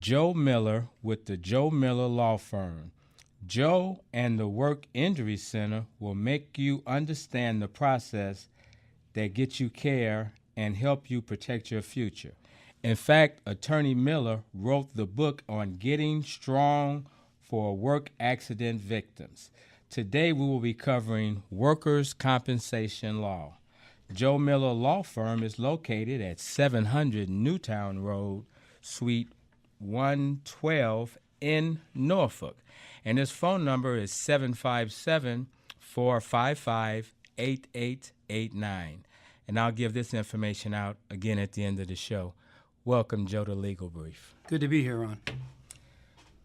Joe Miller with the Joe Miller Law Firm. Joe and the Work Injury Center will make you understand the process that gets you care and help you protect your future. In fact, Attorney Miller wrote the book on getting strong for work accident victims. Today we will be covering workers' compensation law. Joe Miller Law Firm is located at 700 Newtown Road, Suite 112 in Norfolk. And his phone number is 757-455-8889. And I'll give this information out again at the end of the show. Welcome, Joe, to Legal Brief. Good to be here, Ron.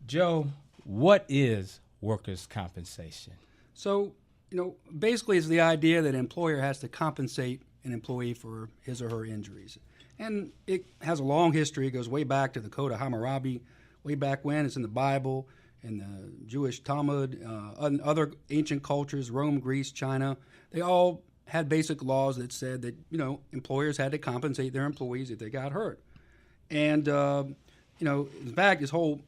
Joe, what is workers' compensation? So, basically it's the idea that an employer has to compensate an employee for his or her injuries. And it has a long history. It goes way back to the Code of Hammurabi, way back when. It's in the Bible, in the Jewish Talmud, and other ancient cultures, Rome, Greece, China. They all had basic laws that said that, employers had to compensate their employees if they got hurt. And, in fact, this whole,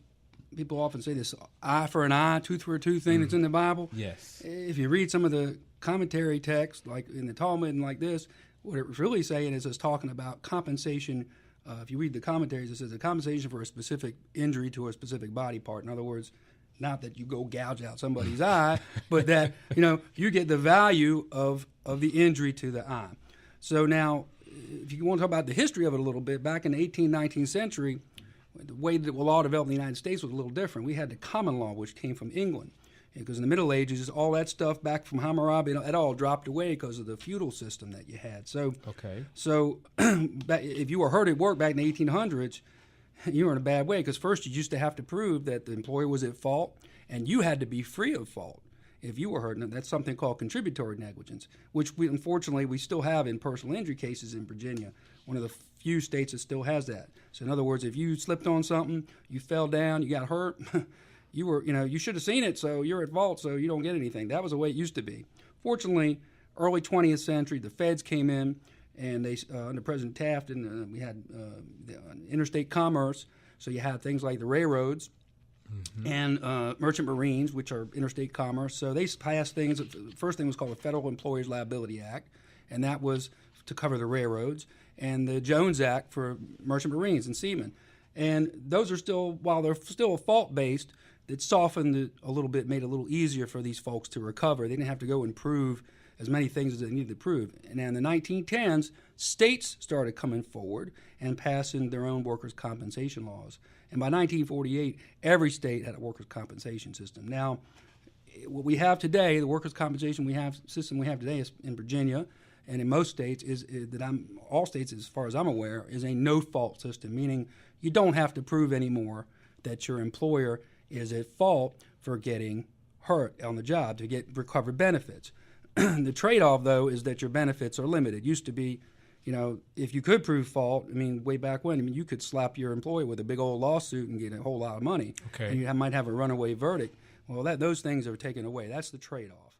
people often say this eye for an eye, tooth for a tooth thing that's in the Bible. Yes. If you read some of the commentary text, like in the Talmud and like this, what it was really saying is it's talking about compensation. If you read the commentaries, it says a compensation for a specific injury to a specific body part. In other words, not that you go gouge out somebody's eye, but that, you get the value of the injury to the eye. So now, if you want to talk about the history of it a little bit, back in the 18th, 19th century, the way that the law developed in the United States was a little different. We had the common law, which came from England. Because in the Middle Ages, all that stuff back from Hammurabi, it all dropped away because of the feudal system that you had. So if you were hurt at work back in the 1800s, you were in a bad way because first you used to have to prove that the employer was at fault, and you had to be free of fault if you were hurt. And that's something called contributory negligence, which unfortunately we still have in personal injury cases in Virginia, one of the few states that still has that. So in other words, if you slipped on something, you fell down, you got hurt, you should have seen it, so you're at fault, so you don't get anything. That was the way it used to be. Fortunately, early 20th century, the feds came in, and they under President Taft, and we had interstate commerce. So you had things like the railroads and merchant marines, which are interstate commerce. So they passed things. The first thing was called the Federal Employees Liability Act, and that was to cover the railroads, and the Jones Act for merchant marines and seamen. And those are still, while they're still fault-based, it softened it a little bit, made it a little easier for these folks to recover. They didn't have to go and prove as many things as they needed to prove. And in the 1910s, states started coming forward and passing their own workers' compensation laws. And by 1948, every state had a workers' compensation system. Now, what we have today, the workers' compensation system we have today is in Virginia, and in most states all states, as far as I'm aware, is a no-fault system, meaning you don't have to prove anymore that your employer is at fault for getting hurt on the job to get recovered benefits. The trade-off, though, is that your benefits are limited. Used to be, if you could prove fault, way back when, you could slap your employee with a big old lawsuit and get a whole lot of money. Okay. And you might have a runaway verdict. Well, those things are taken away. That's the trade-off.